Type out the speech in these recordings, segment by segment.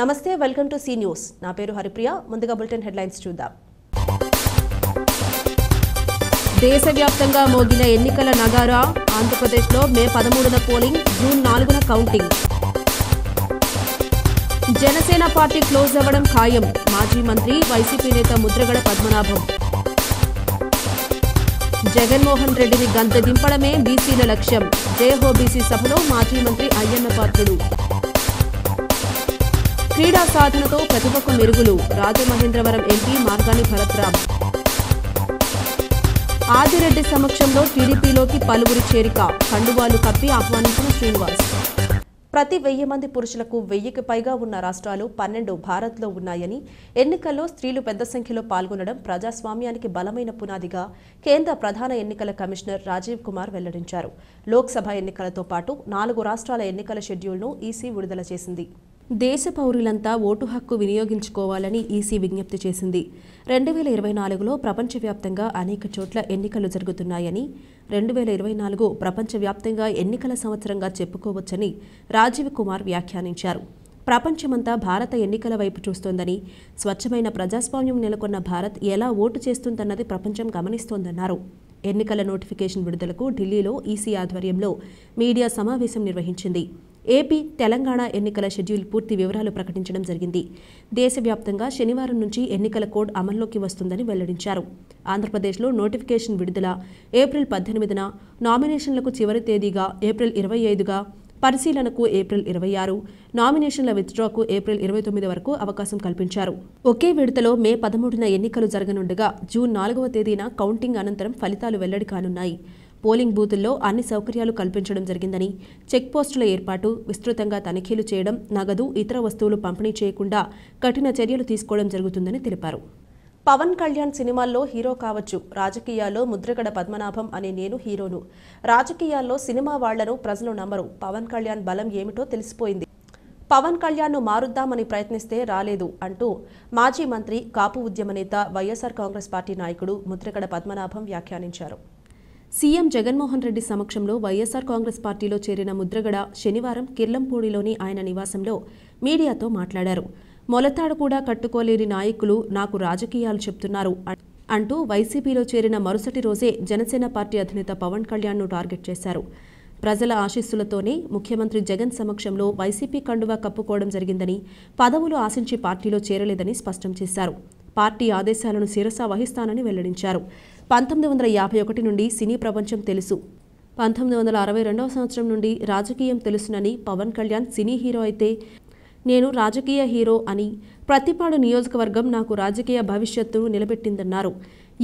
నమస్తే, welcome to C news. నా పేరు హరిప్రియ. ముందుగా బులెటిన్ హెడ్లైన్స్ చూద్దాం. దేశవ్యాప్తంగా మోగిన ఎన్నికల నగారా. ఆంధ్రప్రదేశ్లో మే 13న పోలింగ్, జూన్ 4న కౌంటింగ్. జనసేన పార్టీ క్లోజ్ అవ్వడం ఖాయం. మాజీ మంత్రి వైసీపీ నేత ముద్రగడ పద్మనాభం. జగన్మోహన్ రెడ్డిని గంత దింపడమే బీసీల లక్ష్యం. జయహో బీసీ సభలో మాజీ మంత్రి అయ్యన్న పాత్రుడు. క్రీడా సాధనతో ప్రతిభకు మెరుగులు. రాజమహేంద్రవరం ఎంపీ మార్గాని భరత్రామ్. ఆదిరెడ్డి సమక్షంలో టీడీపీలోకి పలువురి చేరిక. కండువాలు కప్పి ఆహ్వానించిన శ్రీనివాస్. ప్రతి 1000 మంది పురుషులకు 1000కి పైగా ఉన్న రాష్ట్రాలు 12 భారత్లో ఉన్నాయని, ఎన్నికల్లో స్త్రీలు పెద్ద సంఖ్యలో పాల్గొనడం ప్రజాస్వామ్యానికి బలమైన పునాదిగా కేంద్ర ప్రధాన ఎన్నికల కమిషనర్ రాజీవ్ కుమార్ వెల్లడించారు. లోక్సభ ఎన్నికలతో పాటు 4 రాష్ట్రాల ఎన్నికల షెడ్యూల్ను ఈసీ విడుదల చేసింది. దేశ పౌరులంతా ఓటు హక్కు వినియోగించుకోవాలని ఈసీ విజ్ఞప్తి చేసింది. 2024లో ప్రపంచవ్యాప్తంగా అనేక చోట్ల ఎన్నికలు జరుగుతున్నాయని, 2024 ప్రపంచవ్యాప్తంగా ఎన్నికల సంవత్సరంగా చెప్పుకోవచ్చని రాజీవ్ కుమార్ వ్యాఖ్యానించారు. ప్రపంచమంతా భారత ఎన్నికల వైపు చూస్తోందని, స్వచ్ఛమైన ప్రజాస్వామ్యం నెలకొన్న భారత్ ఎలా ఓటు చేస్తుందన్నది ప్రపంచం గమనిస్తోందన్నారు. ఎన్నికల నోటిఫికేషన్ విడుదలకు ఢిల్లీలో ఈసీ ఆధ్వర్యంలో మీడియా సమావేశం నిర్వహించింది. ఏపీ, తెలంగాణ ఎన్నికల షెడ్యూల్ పూర్తి వివరాలు ప్రకటించడం జరిగింది. దేశవ్యాప్తంగా శనివారం నుంచి ఎన్నికల కోడ్ అమల్లోకి వస్తుందని వెల్లడించారు. ఆంధ్రప్రదేశ్లో నోటిఫికేషన్ విడుదల ఏప్రిల్ 18న, నామినేషన్లకు చివరి తేదీగా ఏప్రిల్ 25గా, పరిశీలనకు ఏప్రిల్ 26, నామినేషన్ల విత్డ్రాకు ఏప్రిల్ 29 వరకు అవకాశం కల్పించారు. ఒకే విడతలో మే 13న ఎన్నికలు జరగనుండగా జూన్ 4వ తేదీన కౌంటింగ్ అనంతరం ఫలితాలు వెల్లడి కానున్నాయి. పోలింగ్ బూతుల్లో అన్ని సౌకర్యాలు కల్పించడం జరిగిందని, చెక్పోస్టుల ఏర్పాటు, విస్తృతంగా తనిఖీలు చేయడం, నగదు, ఇతర వస్తువులు పంపిణీ చేయకుండా కఠిన చర్యలు తీసుకోవడం జరుగుతుందని తెలిపారు. పవన్ కళ్యాణ్ సినిమాల్లో హీరో కావచ్చు, రాజకీయాల్లో ముద్రగడ పద్మనాభం అనే నేను హీరోను. రాజకీయాల్లో సినిమా వాళ్లను ప్రజలు నమ్మరు. పవన్ కళ్యాణ్ బలం ఏమిటో తెలిసిపోయింది. పవన్ కళ్యాణ్ను మారుద్దామని ప్రయత్నిస్తే రాలేదు అంటూ మాజీ మంత్రి, కాపు ఉద్యమ నేత, వైఎస్ఆర్ కాంగ్రెస్ పార్టీ నాయకుడు ముద్రగడ పద్మనాభం వ్యాఖ్యానించారు. సీఎం జగన్మోహన్ రెడ్డి సమక్షంలో వైఎస్ఆర్ కాంగ్రెస్ పార్టీలో చేరిన ముద్రగడ శనివారం కిర్లంపూడిలోని ఆయన నివాసంలో మీడియాతో మాట్లాడారు. మొలతాడు కూడా కట్టుకోలేని నాయకులు నాకు రాజకీయాలు చెప్తున్నారు అంటూ వైసీపీలో చేరిన మరుసటి రోజే జనసేన పార్టీ అధినేత పవన్ కళ్యాణ్ను టార్గెట్ చేశారు. ప్రజల ఆశీస్సులతోనే ముఖ్యమంత్రి జగన్ సమక్షంలో వైసీపీ కండువా కప్పుకోవడం జరిగిందని, పదవులు ఆశించి పార్టీలో చేరలేదని స్పష్టం చేశారు. పార్టీ ఆదేశాలను శిరస వహిస్తానని వెల్లడించారు. 1951 నుండి సినీ ప్రపంచం తెలుసు, 1962వ సంవత్సరం నుండి రాజకీయం తెలుసునని పవన్ కళ్యాణ్ సినీ హీరో అయితే నేను రాజకీయ హీరో అని, ప్రతిపాడు నియోజకవర్గం నాకు రాజకీయ భవిష్యత్తును నిలబెట్టిందన్నారు.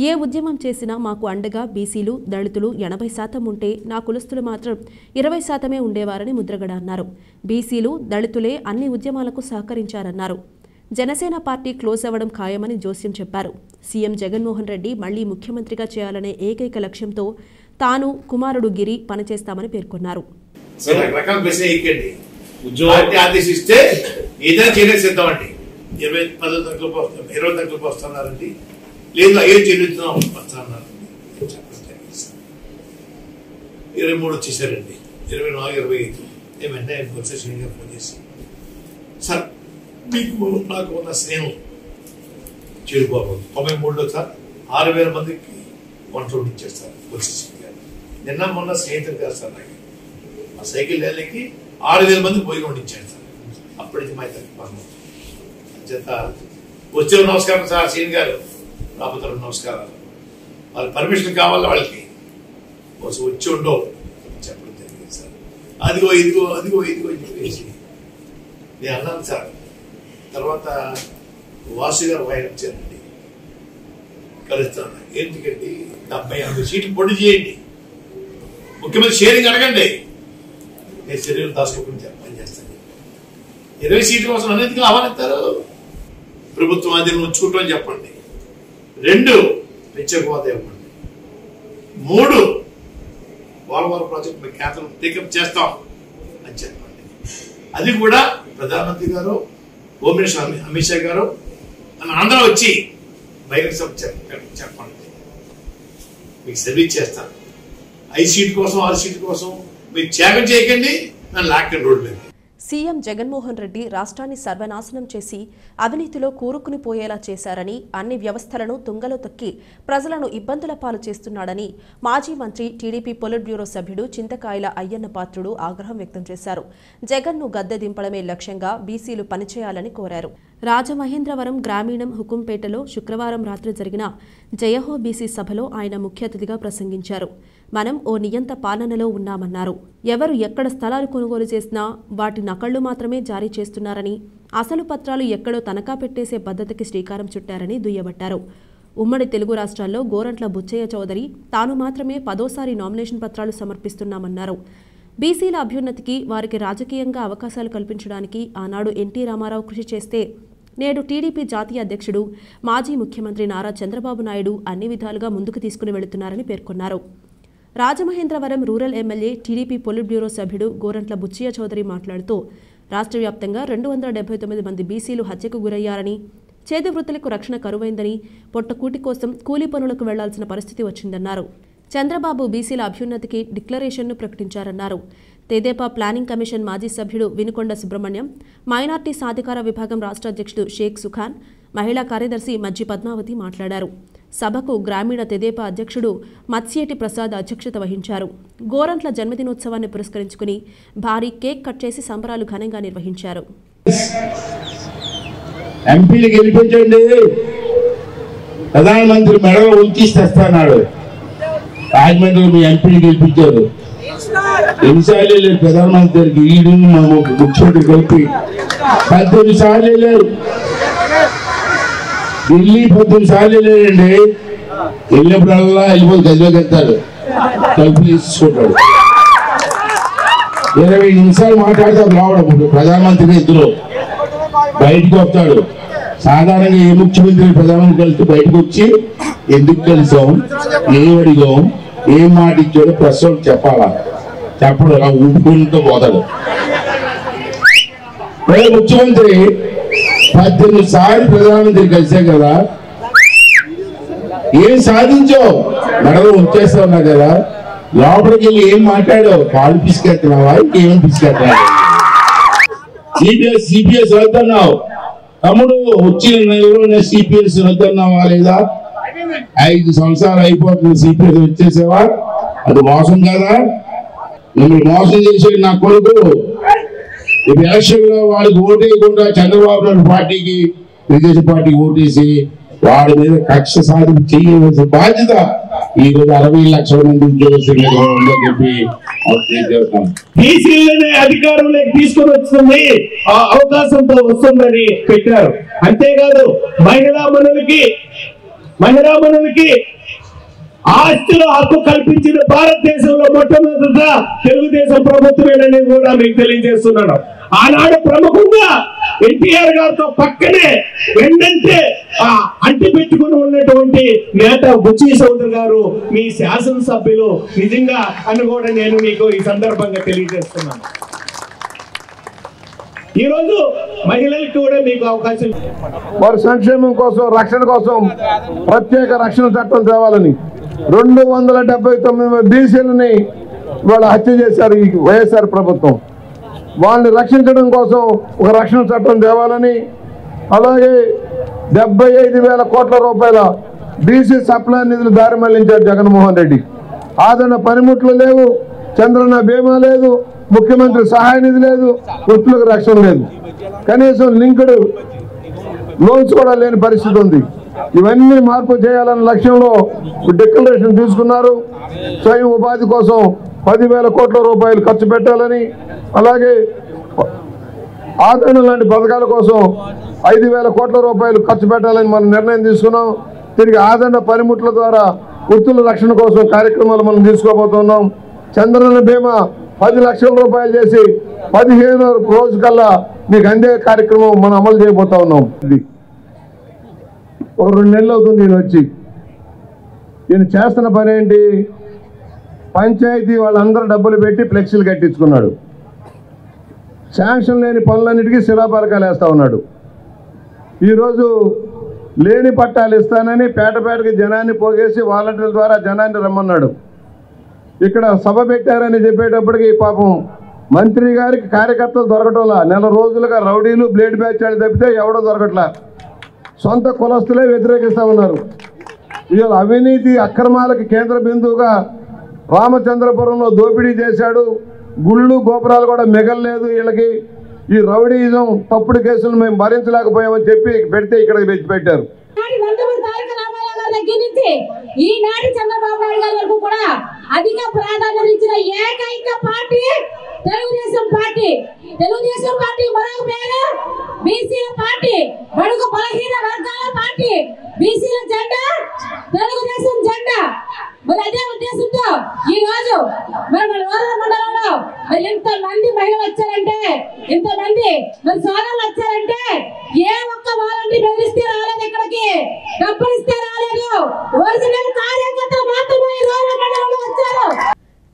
ఏ ఉద్యమం చేసినా మాకు అండగా బీసీలు, దళితులు 80% ఉంటే నా కులస్తులు మాత్రం 20% ఉండేవారని ముద్రగడ అన్నారు. బీసీలు, దళితులే అన్ని ఉద్యమాలకు సహకరించారన్నారు. జనసేన పార్టీ క్లోజ్ అవ్వడం ఖాయమని జోస్యం చెప్పారు. సీఎం జగన్మోహన్ రెడ్డి మళ్లీ ముఖ్యమంత్రిగా చేయాలనే ఏకైక లక్ష్యంతో తాను, కుమారుడు గిరి పనిచేస్తామని పేర్కొన్నారు. ఆదేశిస్తే ఏదైనా చేయడానికి సిద్ధమండి. 20 తక్కువ వస్తున్నారండి, లేదు 5 చెల్లిస్తున్నాం వస్తున్నారు. 23 వచ్చేసారండి, 24, 25 ఏమంటే ఆయన ఫోన్ చేసి, సార్ మీకు నాకు ఉన్న స్నేహం చెడిపోకూడదు. 93లో సార్ 6000 మందికి వంట ఇచ్చేస్తారు. నిన్న మొన్న స్నేహితులు కాదు సార్, నాకు ఆ సైకిల్ ర్యాలీకి 6000 మందికి భోజనం వండించాడు సార్. అప్పటికి మా తగ్గిపోను చేత వచ్చే నమస్కారం సార్ సీన్ గారు, రాబోతే నమస్కారాలు. వాళ్ళ పర్మిషన్ కావాలి, వాళ్ళకి వచ్చి ఉండవు చెప్పడం జరిగింది సార్. అదిగో ఇదిగో అదిగో ఇదిగో వేసి నేను అన్నాను సార్. తర్వాత వాసు గారు ఆయన వచ్చారండి, కలుస్తాను. ఎందుకండి 70-80 సీట్లు పొడి చేయండి, ముఖ్యమంత్రి షేరింగ్ అడగండి, నేను శరీరం దాచుకోకుండా పని చేస్తాను. 20 సీట్ల కోసం అనేది ఆహ్వానిస్తారు. ప్రభుత్వం అది ఉంచుకుంటాం అని చెప్పండి. 2 ప్రత్యేక హోదా ఇవ్వండి. 3 పోలవరం ప్రాజెక్ట్ మీ కేంద్రం టేకప్ చేస్తాం అని చెప్పండి. అది కూడా ప్రధానమంత్రి గారు, హోమ్ మినిస్టర్ అమిత్ షా గారు అని ఆంధ్ర వచ్చి బహిరంగ సభ చెప్పండి. మీకు సర్వీస్ చేస్తాను. 5 సీట్ల కోసం 6 సీట్ల కోసం మీరు త్యాగం చేయకండి, నన్ను లాక్కండి రోడ్డు మీద. సీఎం జగన్మోహన్ రెడ్డి రాష్ట్రాన్ని సర్వనాశనం చేసి అవినీతిలో కూరుకుని పోయేలా చేశారని, అన్ని వ్యవస్థలను తుంగలో తొక్కి ప్రజలను ఇబ్బందుల పాలు చేస్తున్నాడని మాజీ మంత్రి టీడీపీ పొలిట్ బ్యూరో సభ్యుడు చింతకాయల అయ్యన్న పాత్రుడు ఆగ్రహం వ్యక్తం చేశారు. జగన్ను గద్దె దింపడమే లక్ష్యంగా బీసీలు పనిచేయాలని కోరారు. రాజమహేంద్రవరం గ్రామీణం హుకుంపేటలో శుక్రవారం రాత్రి జరిగిన జయహో బీసీ సభలో ఆయన ముఖ్య అతిథిగా ప్రసంగించారు. మనం ఓ నియంత పాలనలో ఉన్నామన్నారు. ఎవరు ఎక్కడ స్థలాలు కొనుగోలు చేసినా వాటి నకళ్లు మాత్రమే జారీ చేస్తున్నారని, అసలు పత్రాలు ఎక్కడో తనఖా పెట్టేసే పద్ధతికి శ్రీకారం చుట్టారని దుయ్యబట్టారు. ఉమ్మడి తెలుగు రాష్ట్రాల్లో గోరంట్ల బుచ్చయ్య చౌదరి తాను మాత్రమే 10వ నామినేషన్ పత్రాలు సమర్పిస్తున్నామన్నారు. బీసీల అభ్యున్నతికి, వారికి రాజకీయంగా అవకాశాలు కల్పించడానికి ఆనాడు ఎన్టీ రామారావు కృషి చేస్తే నేడు టీడీపీ జాతీయ అధ్యక్షుడు, మాజీ ముఖ్యమంత్రి నారా చంద్రబాబు నాయుడు అన్ని విధాలుగా ముందుకు తీసుకుని వెళుతున్నారని పేర్కొన్నారు. Rajamahendravaram rural MLA TDP polit bureau సభ్యుడు గోరంట్ల బుచ్చయ్య చౌదరి మాట్లాడుతూ రాష్ట్ర వ్యాప్తంగా 279 మంది బీసీలు హత్యకు గురయ్యారని, చేతి వృత్తులకు రక్షణ కరువైందని, పొట్టకూటి కోసం కూలీ పనులకు వెళ్లాల్సిన పరిస్థితి వచ్చిందన్నారు. చంద్రబాబు బీసీల అభ్యున్నతికి డిక్లరేషన్ను ప్రకటించారన్నారు. తెదేపా ప్లానింగ్ కమిషన్ మాజీ సభ్యుడు వినుకొండ సుబ్రహ్మణ్యం, మైనార్టీ సాధికార విభాగం రాష్ట్ర అధ్యక్షుడు షేక్ సుఖాన్, మహిళా కార్యదర్శి మజ్జి పద్మావతి మాట్లాడారు. సభకు గ్రామీణ తెదేపా అధ్యక్షుడు మత్స్యేటి ప్రసాద్ అధ్యక్షత వహించారు. గోరంట్ల జన్మదినోత్సవాన్ని పురస్కరించుకుని భారీ కేక్ కట్ చేసి సంబరాలు ఘనంగా నిర్వహించారు. ఎంపీలు గెలిపించండి, ప్రధానమంత్రి మెడలో ఉంచిస్తాడు. రాజమండ్రిలో మీ ఎంపీలు గెలిపించారు. ఎన్నిసార్లు లేదు ప్రధానమంత్రికి, ఈడు ముఖ్యమంత్రి కలిపి 18 సార్లు వెళ్ళారు. ఢిల్లీ 18 సార్లు వెళ్ళాడండి. వెళ్ళినప్పుడల్లా వెళ్ళిపోయి గదిలోకి వెళ్తాడు, తలుపు తీసుకుంటాడు. 20 నిమిషాలు మాట్లాడతాడు రావడం ప్రధానమంత్రి ఇద్దరు బయటకు వస్తాడు. సాధారణంగా ఏ ముఖ్యమంత్రి ప్రధానమంత్రి కలిసి బయటకు వచ్చి ఎందుకు కలిసాం, ఏం అడిగాం, ఏం మాట ఇచ్చాడో ప్రశ్న చెప్పాలా, చెప్పడు, అలా ఊపుకుంటూ పోతాడు. ముఖ్యమంత్రి 18 సార్లు ప్రధానమంత్రి కలిసాం కదా, ఏం సాధించావు, మెడలో ఉంచేస్తావు కదా, లోపలికి వెళ్ళి ఏం మాట్లాడావు, పాలు పిసికెత్తున్నావా, ఇంకేమని పిసికెత్తున్నావు, సిపిఎస్ వెళ్తున్నావు, తమ్ముడు వచ్చిన సిపిఎస్ వెళ్తున్నావా లేదా, 5 సంవత్సరాలు అయిపోతుంది సిపిఎస్ వచ్చేసావా, అది మోసం కదా, మిమ్మల్ని మోసం చేసేది నా కొడుకు. ఎలక్షన్ లో వాళ్ళకి ఓటేయకుండా చంద్రబాబు నాయుడు పార్టీకి, తెలుగుదేశం పార్టీకి ఓటేసి వాడి మీద కక్ష సాధింపు చేయవలసిన బాధ్యత ఈ రోజు 60 లక్షల మంది ఉద్యోగస్తులు ఉందని చెప్పి బీసీలనే అధికారంలోకి తీసుకొని వస్తుంది, ఆ అవకాశంతో వస్తుందని పెట్టారు. అంతేకాదు మహిళా మనులకి ఆస్తిలో హక్కు కల్పించిన భారతదేశంలో మొట్టమొదట తెలుగుదేశం ప్రభుత్వమేనని కూడా మీకు తెలియజేస్తున్నాను. ఆనాడు ప్రముఖంగా ఎన్టీఆర్ గారితో పక్కనే వెంటనే అంటి పెట్టుకుని ఉన్నటువంటి నేత బుచ్చి చౌదరి గారు మీ శాసనసభ్యులు నిజంగా అని కూడా నేను మీకు ఈ సందర్భంగా తెలియజేస్తున్నాను. ఈ రోజు మహిళలకు కూడా మీకు అవకాశం, వారి సంక్షేమం కోసం, రక్షణ కోసం ప్రత్యేక రక్షణ చట్టం తేవాలని 279 బీసీలని వాళ్ళు హత్య చేశారు ఈ వైఎస్ఆర్ ప్రభుత్వం. వాళ్ళని రక్షించడం కోసం ఒక రక్షణ చట్టం తేవాలని, అలాగే 75,000 కోట్ల రూపాయల బీసీ సప్లై నిధులు దారి మళ్లించారు జగన్మోహన్ రెడ్డి. ఆదరణ పనిముట్లు లేవు, చంద్రన్న బీమా లేదు, ముఖ్యమంత్రి సహాయ నిధి లేదు, వృత్తులకు రక్షణ లేదు, కనీసం లింక్డ్ లోన్స్ కూడా లేని పరిస్థితి ఉంది. ఇవన్నీ మార్పు చేయాలన్న లక్ష్యంలో డిక్లరేషన్ తీసుకున్నారు. స్వయం ఉపాధి కోసం 10,000 కోట్ల రూపాయలు ఖర్చు పెట్టాలని, అలాగే ఆదరణ లాంటి పథకాల కోసం 5,000 కోట్ల రూపాయలు ఖర్చు పెట్టాలని మనం నిర్ణయం తీసుకున్నాం. తిరిగి ఆదరణ పనిముట్ల ద్వారా వృత్తుల రక్షణ కోసం కార్యక్రమాలు మనం తీసుకోబోతున్నాం. చంద్రన్న బీమా 10 లక్షల రూపాయలు చేసి 15 రోజుకల్లా మీకు అందే కార్యక్రమం మనం అమలు చేయబోతా ఉన్నాం. ఇది ఒక 2 నెలలు అవుతుంది ఈయన వచ్చి. ఈయన చేస్తున్న పని ఏంటి, పంచాయతీ వాళ్ళందరూ డబ్బులు పెట్టి ఫ్లెక్సీలు కట్టించుకున్నాడు. శాంక్షన్ లేని పనులన్నిటికీ శిలాపలకాలు వేస్తూ ఉన్నాడు. ఈరోజు లేని పట్టాలు ఇస్తానని పేటకి జనాన్ని పోగేసి వాలంటీర్ల ద్వారా జనాన్ని రమ్మన్నాడు. ఇక్కడ సభ పెట్టారని చెప్పేటప్పటికి పాపం మంత్రి గారికి కార్యకర్తలు దొరకటంలా, నెల రోజులుగా రౌడీలు బ్లేడ్ బ్యాచ్ అని తప్పితే ఎవడో దొరకట్లా. సొంత కులస్తులే వ్యతిరేకిస్తూ ఉన్నారు. ఇవాళ అవినీతి అక్రమాలకి కేంద్ర బిందువుగా రామచంద్రపురంలో దోపిడీ చేశాడు. గుళ్ళు గోపురాలు కూడా మిగలలేదు వీళ్ళకి. ఈ రౌడీజం తప్పుడు కేసులు మేము భరించలేకపోయామని చెప్పి పెడితే ఇక్కడ పెట్టారు. ఈనాటి చంద్రబాబు నాయుడు గారి వరకు కూడా అధిక ప్రాధాన్యత ఇచ్చిన ఏకైక party Telugu Desam party. Telugu Desam party మరొక పేరు బీసీల పార్టీ, బడుగు బలహీన వర్గాల పార్టీ. బీసీల జెండా తెలుగుదేశం జెండా. మరి అదే ఉద్దేశంతో ఈ రోజు మరి మన రూరల్ మండలంలో మరి ఇంతమంది మహిళలు వచ్చారంటే, ఇంతమంది మరి సోదరులు వచ్చారంటే ఏ ఒక్క వాలంటీర్ బెదిరిస్తే రాలేదు, ఇక్కడికి డబ్బులు ఇస్తే రాలేదు. ఒరిజినల్ కార్యకర్తలు మాత్రమే ఈ రూరల్ మండలంలో వచ్చారు.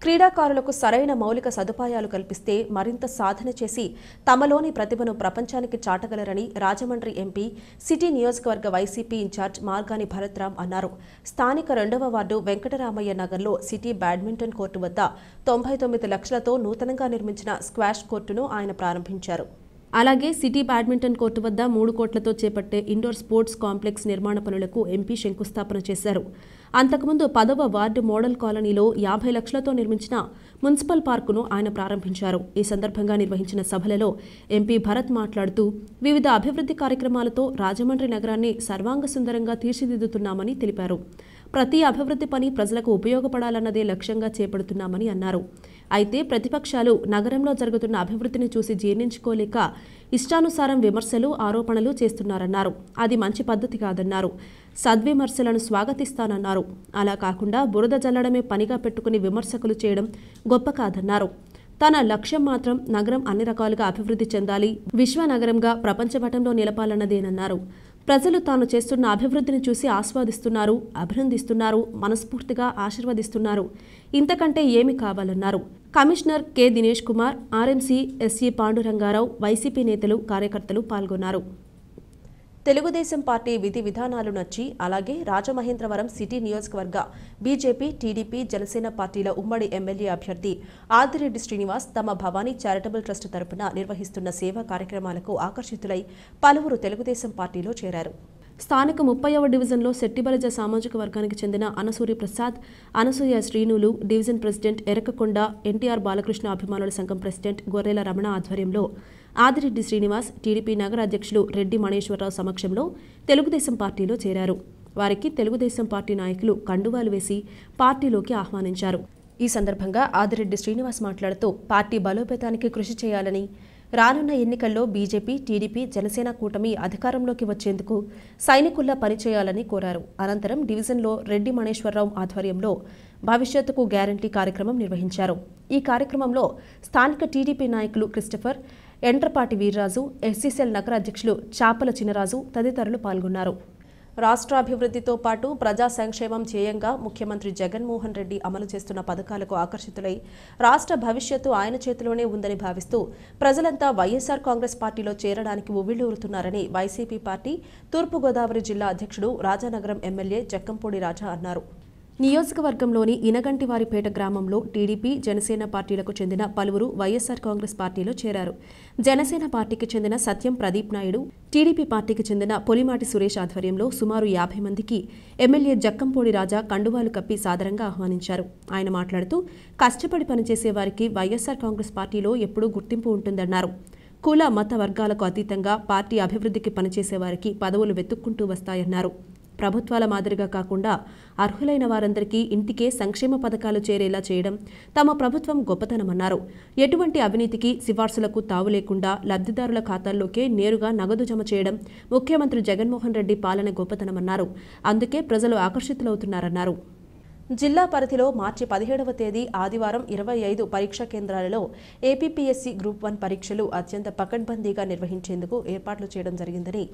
క్రీడాకారులకు సరైన మౌలిక సదుపాయాలు కల్పిస్తే మరింత సాధన చేసి తమలోని ప్రతిభను ప్రపంచానికి చాటగలరని రాజమండ్రి ఎంపీ సిటీ నియోజకవర్గ వైసీపీ ఇన్ఛార్జ్ మార్గాని భరత్రామ్ అన్నారు. స్థానిక 2వ వార్డు వెంకటరామయ్య నగర్లో సిటీ బ్యాడ్మింటన్ కోర్టు వద్ద 99 లక్షలతో నూతనంగా నిర్మించిన స్క్వాష్ కోర్టును ఆయన ప్రారంభించారు. అలాగే సిటీ బ్యాడ్మింటన్ కోర్టు వద్ద 3 కోట్లతో చేపట్టే ఇండోర్ స్పోర్ట్స్ కాంప్లెక్స్ నిర్మాణ పనులకు ఎంపీ శంకుస్థాపన చేశారు. అంతకుముందు 10వ వార్డు మోడల్ కాలనీలో 50 లక్షలతో నిర్మించిన మున్సిపల్ పార్కును ఆయన ప్రారంభించారు. ఈ సందర్భంగా నిర్వహించిన సభలలో ఎంపీ భరత్ మాట్లాడుతూ వివిధ అభివృద్ధి కార్యక్రమాలతో రాజమండ్రి నగరాన్ని సర్వాంగ సుందరంగా తీర్చిదిద్దుతున్నామని తెలిపారు. ప్రతి అభివృద్ధి పని ప్రజలకు ఉపయోగపడాలన్నదే లక్ష్యంగా చేపడుతున్నామని అన్నారు. అయితే ప్రతిపక్షాలు నగరంలో జరుగుతున్న అభివృద్ధిని చూసి జీర్ణించుకోలేక ఇష్టానుసారం విమర్శలు, ఆరోపణలు చేస్తున్నారన్నారు. అది మంచి పద్ధతి కాదన్నారు. సద్విమర్శలను స్వాగతిస్తానన్నారు. అలా కాకుండా బురద జల్లడమే పనిగా పెట్టుకుని విమర్శకులు చేయడం గొప్ప కాదన్నారు. తన లక్ష్యం మాత్రం నగరం అన్ని రకాలుగా అభివృద్ధి చెందాలి, విశ్వనగరంగా ప్రపంచపటంలో నిలపాలన్నదేనన్నారు. ప్రజలు తాను చేస్తున్న అభివృద్ధిని చూసి ఆస్వాదిస్తున్నారు, అభినందిస్తున్నారు, మనస్ఫూర్తిగా ఆశీర్వదిస్తున్నారు. ఇంతకంటే ఏమి కావాలన్నారు. Commissioner K Dinesh Kumar, RMC SE Pandurangarao, YCP నేతలు, కార్యకర్తలు పాల్గొన్నారు. తెలుగుదేశం పార్టీ విధి విధానాలు నచ్చి అలాగే రాజమహేంద్రవరం సిటీ నియోజకవర్గ బీజేపీ, టీడీపీ, జనసేన పార్టీల ఉమ్మడి ఎమ్మెల్యే అభ్యర్థి ఆదిరెడ్డి శ్రీనివాస్ తమ భవానీ చారిటబుల్ ట్రస్ట్ తరపున నిర్వహిస్తున్న సేవా కార్యక్రమాలకు ఆకర్షితులై పలువురు తెలుగుదేశం పార్టీలో చేరారు. స్థానిక 30వ డివిజన్లో శెట్టిబలజ సామాజిక వర్గానికి చెందిన అనసూరి ప్రసాద్, అనసూయ శ్రీనులు, డివిజన్ ప్రెసిడెంట్ ఎరకకొండ, ఎన్టీఆర్ బాలకృష్ణ అభిమానుల సంఘం ప్రెసిడెంట్ గొర్రెల రమణ ఆధ్వర్యంలో ఆదిరెడ్డి శ్రీనివాస్, టీడీపీ నగర అధ్యక్షులు రెడ్డి మణేశ్వరరావు సమక్షంలో తెలుగుదేశం పార్టీలో చేరారు. వారికి తెలుగుదేశం పార్టీ నాయకులు కండువాలు వేసి పార్టీలోకి ఆహ్వానించారు. ఈ సందర్భంగా ఆదిరెడ్డి శ్రీనివాస్ మాట్లాడుతూ పార్టీ బలోపేతానికి కృషి చేయాలని, రానున్న ఎన్నికల్లో బీజేపీ, టీడీపీ, జనసేన కూటమి అధికారంలోకి వచ్చేందుకు సైనికుల్లా పనిచేయాలని కోరారు. అనంతరం డివిజన్లో రెడ్డి మణేశ్వరరావు ఆధ్వర్యంలో భవిష్యత్తుకు గ్యారంటీ కార్యక్రమం నిర్వహించారు. ఈ కార్యక్రమంలో స్థానిక టీడీపీ నాయకులు క్రిస్టఫర్, ఎంట్రపాటి వీర్రాజు, ఎస్సీసీఎల్ నగర అధ్యక్షులు చాపల చినరాజు తదితరులు పాల్గొన్నారు. రాష్ట్రాభివృద్ధితో పాటు ప్రజా సంక్షేమం ధ్యేయంగా ముఖ్యమంత్రి జగన్మోహన్ రెడ్డి అమలు చేస్తున్న పథకాలకు ఆకర్షితులై రాష్ట్ర భవిష్యత్తు ఆయన చేతిలోనే ఉందని భావిస్తూ ప్రజలంతా వైఎస్ఆర్ కాంగ్రెస్ పార్టీలో చేరడానికి ఉవ్విళ్లూరుతున్నారని వైసీపీ పార్టీ తూర్పుగోదావరి జిల్లా అధ్యక్షుడు రాజానగరం ఎమ్మెల్యే జక్కంపూడి రాజా అన్నారు. నియోజకవర్గంలోని ఇనగంటివారిపేట గ్రామంలో టీడీపీ, జనసేన పార్టీలకు చెందిన పలువురు వైఎస్ఆర్ కాంగ్రెస్ పార్టీలో చేరారు. జనసేన పార్టీకి చెందిన సత్యం ప్రదీప్ నాయుడు, టీడీపీ పార్టీకి చెందిన పొలిమాటి సురేష్ ఆధ్వర్యంలో సుమారు 50 మందికి ఎమ్మెల్యే జక్కంపూడి రాజా కండువాలు కప్పి సాదరంగా ఆహ్వానించారు. ఆయన మాట్లాడుతూ కష్టపడి పనిచేసే వారికి వైఎస్ఆర్ కాంగ్రెస్ పార్టీలో ఎప్పుడూ గుర్తింపు ఉంటుందన్నారు. కుల, మత వర్గాలకు అతీతంగా పార్టీ అభివృద్ధికి పనిచేసే వారికి పదవులు వెతుక్కుంటూ వస్తాయన్నారు. ప్రభుత్వాల మాదిరిగా కాకుండా అర్హులైన వారందరికీ ఇంటికే సంక్షేమ పథకాలు చేరేలా చేయడం తమ ప్రభుత్వం గొప్పతనమన్నారు. ఎటువంటి అవినీతికి, సిఫార్సులకు తావు లేకుండా లబ్ధిదారుల ఖాతాల్లోకే నేరుగా నగదు జమ చేయడం ముఖ్యమంత్రి జగన్మోహన్ రెడ్డి పాలన గొప్పతనమన్నారు. అందుకే ప్రజలు ఆకర్షితులవుతున్నారన్నారు. జిల్లా పరిధిలో మార్చి 17వ తేదీ ఆదివారం 25 పరీక్షా కేంద్రాలలో ఏపీపీఎస్సీ గ్రూప్ 1 పరీక్షలు అత్యంత పకడ్బందీగా నిర్వహించేందుకు ఏర్పాట్లు చేయడం జరిగిందని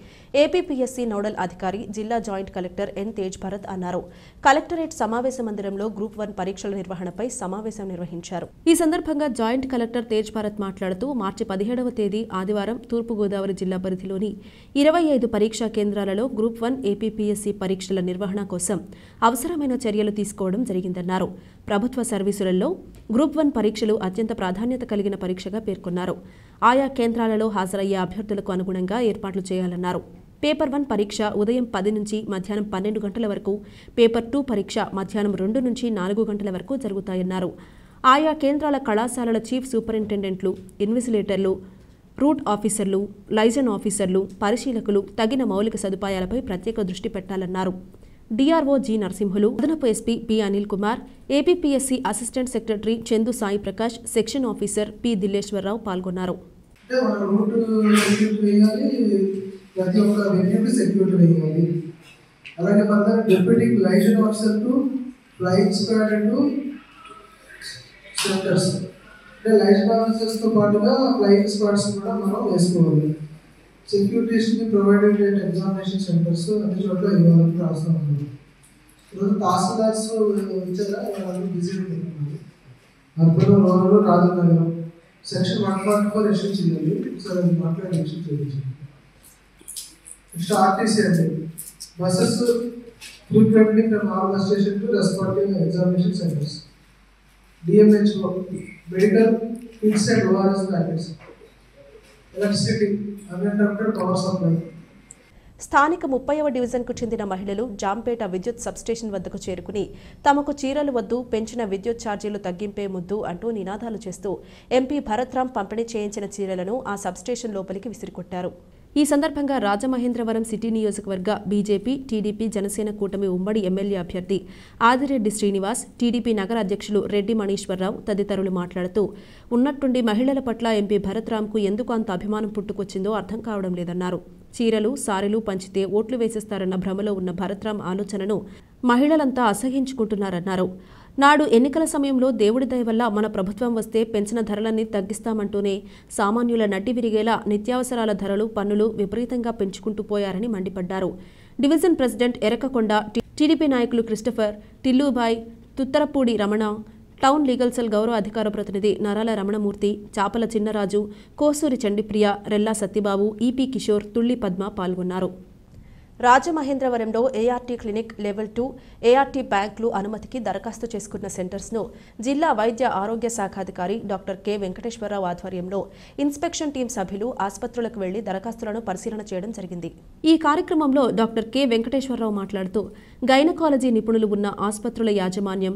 ఏపీపీఎస్సీ నోడల్ అధికారి జిల్లా joint collector N Tej Bharat అన్నారు. కలెక్టరేట్ సమావేశ మందిరంలో గ్రూప్ 1 పరీక్షల నిర్వహణపై సమావేశం నిర్వహించారు. ఈ సందర్భంగా జాయింట్ కలెక్టర్ తేజ్ భరత్ మాట్లాడుతూ మార్చి 17వ తేదీ ఆదివారం తూర్పుగోదావరి జిల్లా పరిధిలోని 25 పరీక్షా కేంద్రాలలో గ్రూప్ 1 ఏపీపీఎస్సీ పరీక్షల నిర్వహణ కోసం అవసరమైన చర్యలు తీసుకోవడం కావడం జరిగిందన్నారు. ప్రభుత్వ సర్వీసులలో గ్రూప్ 1 పరీక్షలు అత్యంత ప్రాధాన్యత కలిగిన పరీక్షగా పేర్కొన్నారు. ఆయా కేంద్రాలలో హాజరయ్యే అభ్యర్థులకు అనుగుణంగా ఏర్పాట్లు చేయాలన్నారు. పేపర్ 1 పరీక్ష ఉదయం 10 నుంచి మధ్యాహ్నం 12 గంటల వరకు, పేపర్ 2 పరీక్ష మధ్యాహ్నం 2 నుంచి 4 గంటల వరకు జరుగుతాయన్నారు. ఆయా కేంద్రాల కళాశాలల చీఫ్ సూపరింటెండెంట్లు, ఇన్విజిలేటర్లు, రూట్ ఆఫీసర్లు, లైజన్ ఆఫీసర్లు, పరిశీలకులు తగిన మౌలిక సదుపాయాలపై ప్రత్యేక దృష్టి పెట్టాలన్నారు. డిఆర్ఓ జి నరసింహులు, అదనపు SP P Anil Kumar, APPSC assistant secretary Chandu Sai Prakash, section officer P Dilleswararao పాల్గొన్నారు. ప్రతి ఒక్క వెన్యూకి సెక్యూరిటీ వేయాలి. అలాగే పక్కన deputy liaison officer two flying squad two centres, అంటే లైజన్ ఆఫీసర్స్తో పాటుగా ఫ్లయింగ్ స్క్వాడ్స్ కూడా మనం వేసుకోవాలి. సెక్యూరిటీస్ని ప్రొవైడెడ్ ఎగ్జామినేషన్ సెంటర్స్ అన్ని చోట్ల ఇవ్వాలని రాస్తూ ఉంటుంది. ఈరోజు తహసీల్దార్స్ ఇచ్చారా, వాళ్ళు బిజీగా పెట్టుకున్నారు. Urban, rural, Rajanagaram section 144 issue చేయాలి. సార్ అది మాట్లాడి ఇష్యూ చేయించాలి. నెక్స్ట్ ఆర్టీసీ అండి, buses frequently from all bus station to responding examination centres. DMHO medical kits and ORS packets. Electricity uninterrupted power supply. స్థానిక 30వ డివిజన్కు చెందిన మహిళలు జాంపేట విద్యుత్ సబ్స్టేషన్ వద్దకు చేరుకుని తమకు చీరలు వద్దు, పెంచిన విద్యుత్ ఛార్జీలు తగ్గింపే ముద్దు అంటూ నినాదాలు చేస్తూ ఎంపీ భరత్రామ్ పంపిణీ చేయించిన చీరలను ఆ సబ్స్టేషన్ లోపలికి విసిరికొట్టారు. ఈ సందర్భంగా రాజమహేంద్రవరం సిటీ నియోజకవర్గ బీజేపీ, టీడీపీ, జనసేన కూటమి ఉమ్మడి ఎమ్మెల్యే అభ్యర్థి ఆదిరెడ్డి శ్రీనివాస్, టీడీపీ నగర అధ్యక్షులు రెడ్డి మనీశ్వరరావు తదితరులు మాట్లాడుతూ ఉన్నట్టుండి మహిళల పట్ల ఎంపీ భరత్రామ్కు ఎందుకు అంత అభిమానం పుట్టుకొచ్చిందో అర్థం కావడం లేదన్నారు. చీరలు, సారెలు పంచితే ఓట్లు వేసేస్తారన్న భ్రమలో ఉన్న భరత్రామ్ ఆలోచనను మహిళలంతా అసహ్యించుకుంటున్నారన్నారు. నాడు ఎన్నికల సమయంలో దేవుడి దయ వల్ల మన ప్రభుత్వం వస్తే పెంచిన ధరలన్నీ తగ్గిస్తామంటూనే సామాన్యుల నడ్డి విరిగేలా నిత్యావసరాల ధరలు, పన్నులు విపరీతంగా పెంచుకుంటూ పోయారని మండిపడ్డారు. డివిజన్ ప్రెసిడెంట్ ఎరకకొండ, టీడీపీ నాయకులు Christopher, Tillubhai, Thuttarapudi Ramana, town legal cell గౌరవ అధికార ప్రతినిధి నరాల రమణమూర్తి, చాపల చిన్నరాజు, కోసూరి చండిప్రియ, రెల్లా సత్యబాబు, ఈపీ కిషోర్, తుళ్లి పద్మ పాల్గొన్నారు. రాజమహేంద్రవరంలో ఏఆర్టీ క్లినిక్, లెవెల్ 2 ఏఆర్టీ బ్యాంకులు అనుమతికి దరఖాస్తు చేసుకున్న సెంటర్స్ను జిల్లా వైద్య ఆరోగ్య శాఖాధికారి డాక్టర్ కె వెంకటేశ్వరరావు ఆధ్వర్యంలో ఇన్స్పెక్షన్ టీం సభ్యులు ఆసుపత్రులకు వెళ్లి దరఖాస్తులను పరిశీలన చేయడం జరిగింది. ఈ కార్యక్రమంలో డాక్టర్ కె వెంకటేశ్వరరావు మాట్లాడుతూ గైనకాలజీ నిపుణులు ఉన్న ఆసుపత్రుల యాజమాన్యం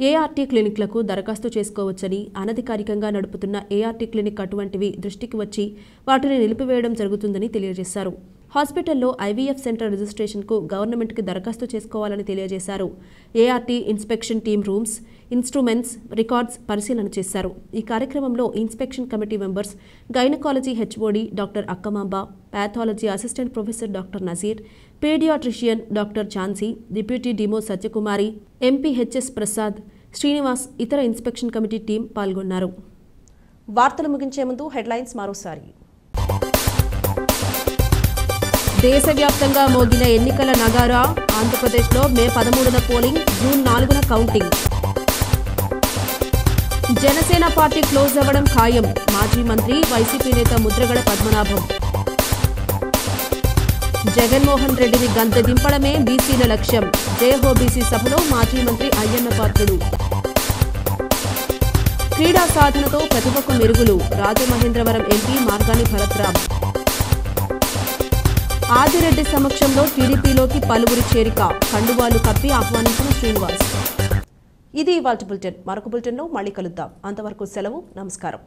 ఏఆర్టీ క్లినిక్లకు దరఖాస్తు చేసుకోవచ్చని, అనధికారికంగా నడుపుతున్న ఏఆర్టీ క్లినిక్ అటువంటివి దృష్టికి వచ్చి వాటిని నిలిపివేయడం జరుగుతుందని తెలియజేశారు. హాస్పిటల్లో ఐవీఎఫ్ సెంటర్ రిజిస్ట్రేషన్కు గవర్నమెంట్కి దరఖాస్తు చేసుకోవాలని తెలియజేశారు. ART inspection team rooms, instruments, records పరిశీలన చేశారు. ఈ కార్యక్రమంలో inspection committee members, gynaecology HOD doctor Akkamamba, pathology assistant professor doctor Nazeer, paediatrician doctor Jhansi, deputy DEMO Satyakumari, MP HS Prasad, Srinivas, ఇతర ఇన్స్పెక్షన్ కమిటీ టీం పాల్గొన్నారు. వార్తలు ముగించే ముందు హెడ్లైన్స్ మరోసారి. దేశవ్యాప్తంగా మోగిన ఎన్నికల నగారా. ఆంధ్రప్రదేశ్లో మే 13న పోలింగ్, జూన్ 4న కౌంటింగ్. జనసేన పార్టీ క్లోజ్ అవ్వడం ఖాయం. మాజీ మంత్రి, వైసీపీ నేత ముద్రగడ పద్మనాభం. జగన్మోహన్ రెడ్డిని గంత దింపడమే బీసీల లక్ష్యం. జయహో బీసీ సభలో మాజీ మంత్రి అయ్యన్న పాత్రుడు. క్రీడా సాధనతో ప్రతిభకు మెరుగులు. రాజమహేంద్రవరం ఎంపీ మార్గాని భరత్రామ్. ఆదిరెడ్డి సమక్షంలో టీడీపీలోకి పలువురి చేరిక. కండువాలు కప్పి ఆహ్వానించిన శ్రీనివాస్. ఇది ఇవాల్టి బులెటిన్. మరొక బులెటిన్లో మళ్ళీ కలుద్దాం. అంతవరకు సెలవు. నమస్కారం.